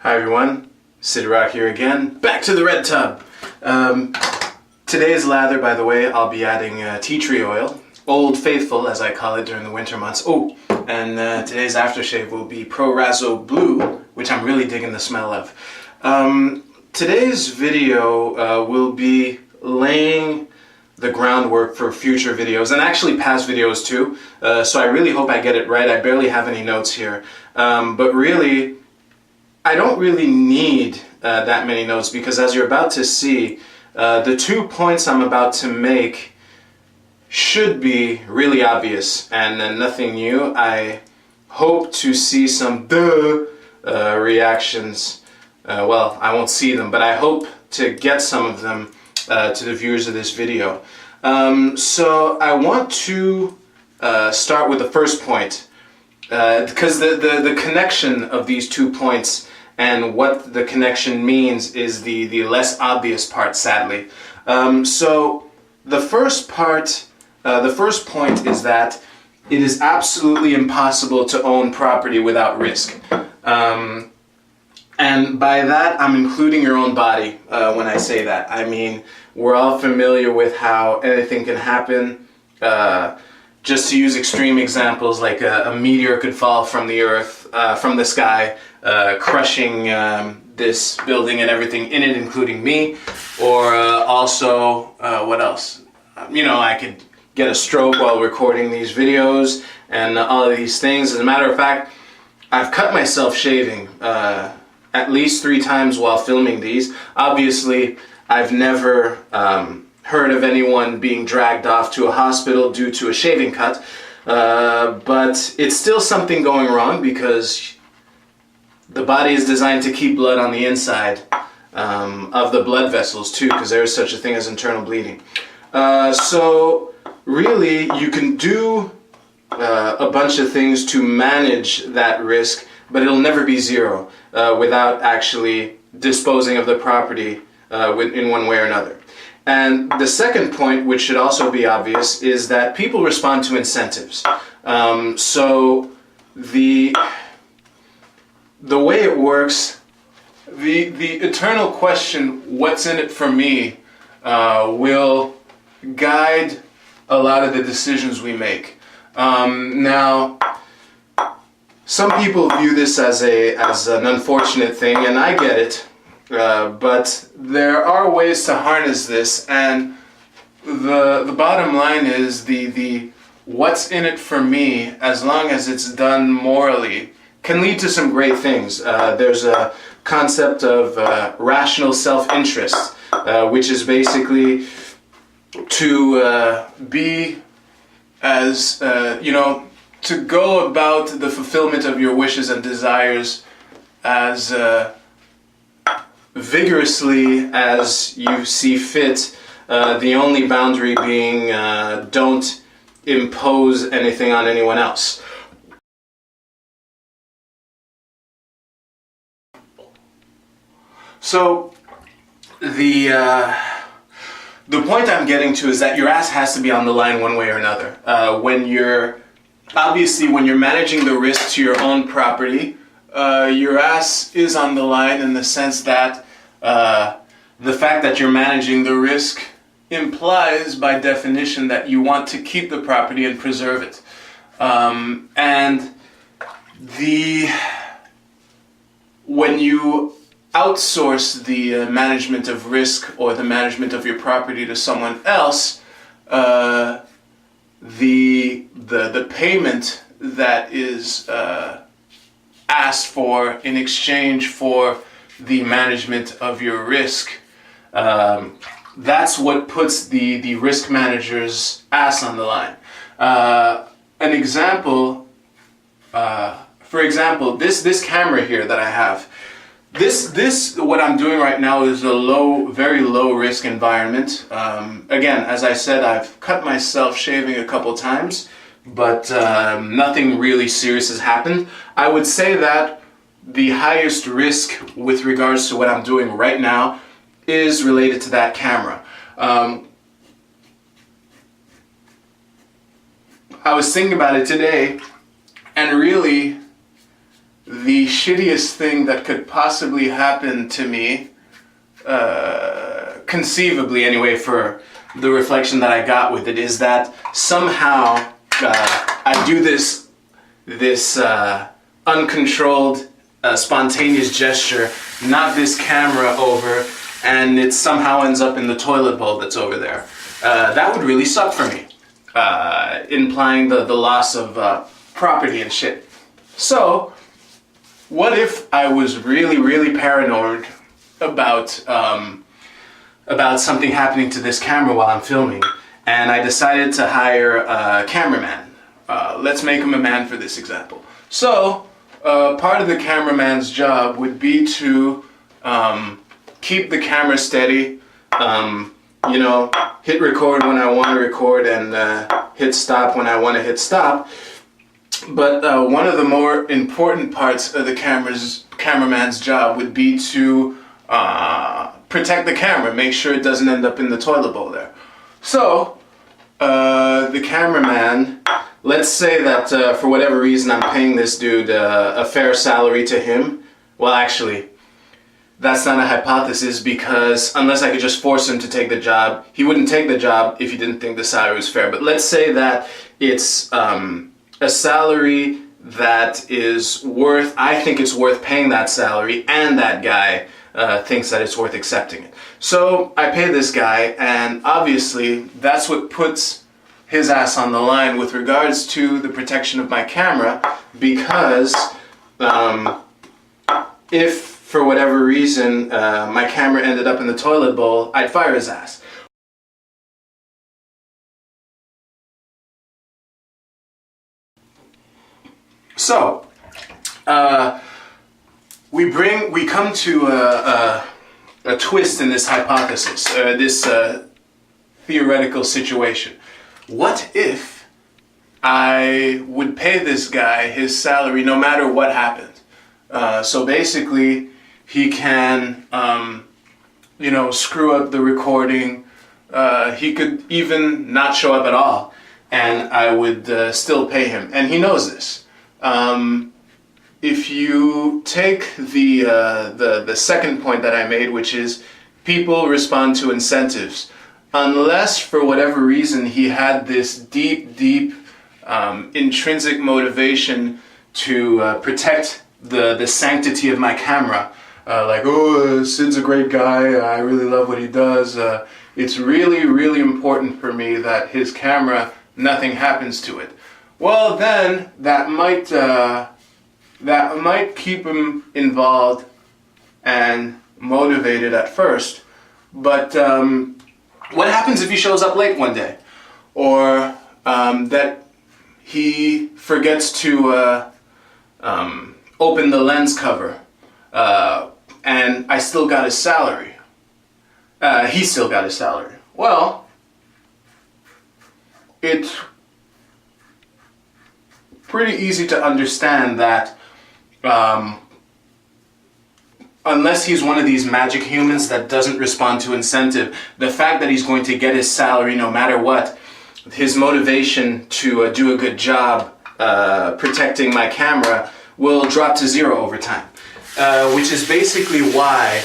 Hi everyone, Sid Rock here again, back to the red tub. Today's lather, by the way, I'll be adding tea tree oil, Old Faithful as I call it during the winter months. Oh, and today's aftershave will be Pro Razzo Blue, which I'm really digging the smell of. Today's video will be laying the groundwork for future videos, and actually past videos too, so I really hope I get it right. I barely have any notes here, but really, I don't really need that many notes because as you're about to see, the 2 points I'm about to make should be really obvious and nothing new. I hope to see some reactions. Well, I won't see them, but I hope to get some of them to the viewers of this video. So I want to start with the first point because the connection of these 2 points and what the connection means is the less obvious part, sadly. So the first part, the first point is that it is absolutely impossible to own property without risk. And by that, I'm including your own body when I say that. I mean, we're all familiar with how anything can happen. Just to use extreme examples, like a meteor could fall from the earth, from the sky, crushing this building and everything in it, including me. Or also, what else? You know, I could get a stroke while recording these videos and all of these things. As a matter of fact, I've cut myself shaving at least 3 times while filming these. Obviously, I've never heard of anyone being dragged off to a hospital due to a shaving cut, but it's still something going wrong because the body is designed to keep blood on the inside of the blood vessels too, because there is such a thing as internal bleeding. So really, you can do a bunch of things to manage that risk, but it'll never be zero without actually disposing of the property in one way or another. And the second point, which should also be obvious, is that people respond to incentives. So the way it works, the eternal question, what's in it for me, will guide a lot of the decisions we make. Now, some people view this as an unfortunate thing, and I get it. But there are ways to harness this, and the bottom line is the what's in it for me, as long as it's done morally, can lead to some great things. There's a concept of rational self-interest, which is basically to be as, to go about the fulfillment of your wishes and desires as vigorously as you see fit, the only boundary being don't impose anything on anyone else. So the point I'm getting to is that your ass has to be on the line one way or another. When you're managing the risk to your own property, your ass is on the line in the sense that the fact that you're managing the risk implies by definition that you want to keep the property and preserve it. And when you outsource the management of risk or the management of your property to someone else, the payment that is asked for in exchange for the management of your risk, that's what puts the risk manager's ass on the line. An example, for example, this camera here that I have, what I'm doing right now is a very low risk environment. Again, as I said, I've cut myself shaving a couple times, but nothing really serious has happened. I would say that the highest risk with regards to what I'm doing right now is related to that camera. I was thinking about it today, and really the shittiest thing that could possibly happen to me, conceivably anyway, for the reflection that I got with it, is that somehow I do this uncontrolled, spontaneous gesture, knock this camera over, and it somehow ends up in the toilet bowl that's over there. That would really suck for me, implying the loss of property and shit. So, what if I was really, really paranoid about something happening to this camera while I'm filming, and I decided to hire a cameraman? Let's make him a man for this example. So, part of the cameraman's job would be to keep the camera steady, you know, hit record when I want to record, and hit stop when I want to hit stop. But one of the more important parts of the cameraman's job would be to protect the camera, make sure it doesn't end up in the toilet bowl there. So, the cameraman, let's say that for whatever reason I'm paying this dude a fair salary to him. Well, actually, that's not a hypothesis, because unless I could just force him to take the job, he wouldn't take the job if he didn't think the salary was fair. But let's say that it's a salary that is worth, I think it's worth paying that salary, and that guy thinks that it's worth accepting it. So I pay this guy, and obviously that's what puts his ass on the line with regards to the protection of my camera, because if for whatever reason my camera ended up in the toilet bowl, I'd fire his ass. So, we come to a twist in this hypothesis, this theoretical situation. What if I would pay this guy his salary no matter what happened? So basically, he can, you know, screw up the recording. He could even not show up at all, and I would still pay him. And he knows this. If you take the second point that I made, which is people respond to incentives, unless for whatever reason he had this deep intrinsic motivation to protect the sanctity of my camera, like, oh, Sid's a great guy, I really love what he does, it's really important for me that his camera, nothing happens to it. Well, then that might keep him involved and motivated at first. But what happens if he shows up late one day, or that he forgets to open the lens cover, and I still got his salary? He still got his salary. Well, it's pretty easy to understand that unless he's one of these magic humans that doesn't respond to incentive, the fact that he's going to get his salary no matter what, his motivation to do a good job protecting my camera will drop to zero over time. Which is basically why,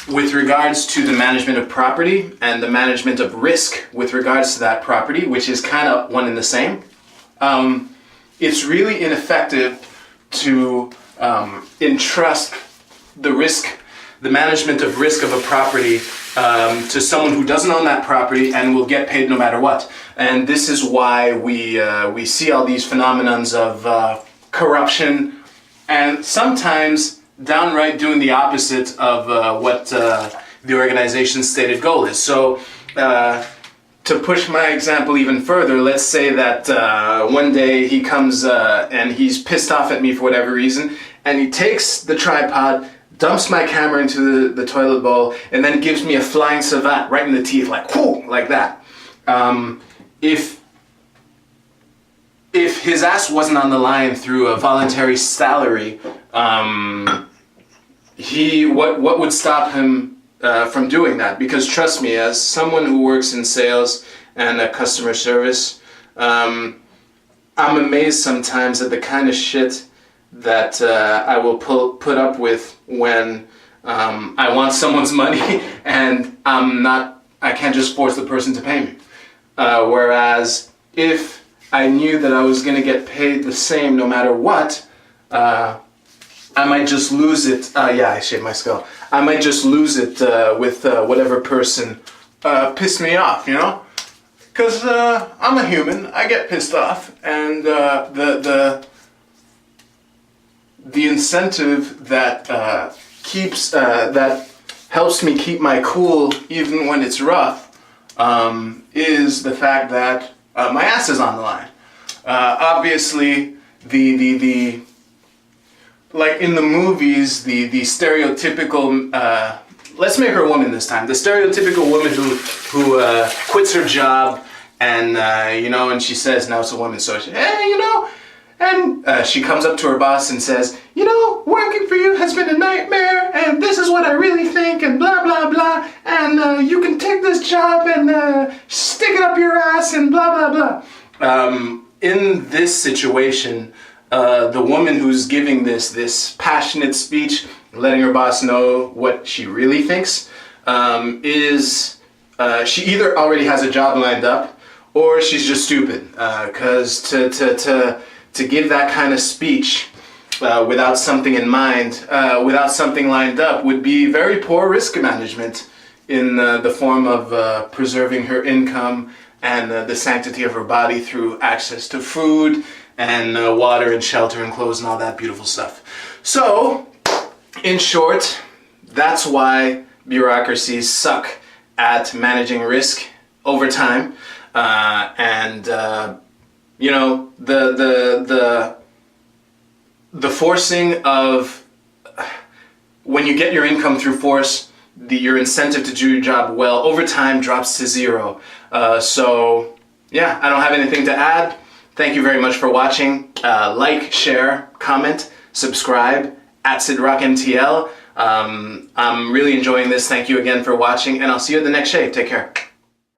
with regards to the management of property and the management of risk with regards to that property, which is kind of one and the same, it's really ineffective to entrust the management of risk of a property to someone who doesn't own that property and will get paid no matter what. And this is why we see all these phenomenons of corruption, and sometimes downright doing the opposite of what the organization's stated goal is. So, to push my example even further, let's say that one day he comes and he's pissed off at me for whatever reason, and he takes the tripod, dumps my camera into the toilet bowl, and then gives me a flying savate right in the teeth, like whoo, like that. If his ass wasn't on the line through a voluntary salary, what would stop him from doing that? Because trust me, as someone who works in sales and customer service, I'm amazed sometimes at the kind of shit that I will put up with when I want someone's money and I can't just force the person to pay me. Whereas if I knew that I was going to get paid the same no matter what, I might just lose it. Yeah, I shaved my skull. I might just lose it with whatever person pissed me off, you know? Because I'm a human, I get pissed off, and the incentive that that helps me keep my cool even when it's rough is the fact that my ass is on the line. Obviously, like in the movies, the stereotypical, let's make her a woman this time, the stereotypical woman who quits her job and, you know, and she says, now it's a woman, so she, hey, you know, and she comes up to her boss and says, you know, working for you has been a nightmare, and this is what I really think, and blah, blah, blah, and you can take this job and stick it up your ass, and blah, blah, blah. In this situation, the woman who's giving this passionate speech, letting her boss know what she really thinks, is she either already has a job lined up, or she's just stupid. Because to give that kind of speech without something in mind, without something lined up, would be very poor risk management in the form of preserving her income and the sanctity of her body through access to food and water and shelter and clothes and all that beautiful stuff. So, in short, that's why bureaucracies suck at managing risk over time, and you know, the forcing of, when you get your income through force, your incentive to do your job well over time drops to zero. So yeah, I don't have anything to add. Thank you very much for watching. Like, share, comment, subscribe at SidRockMTL. I'm really enjoying this. Thank you again for watching, and I'll see you at the next shave. Take care.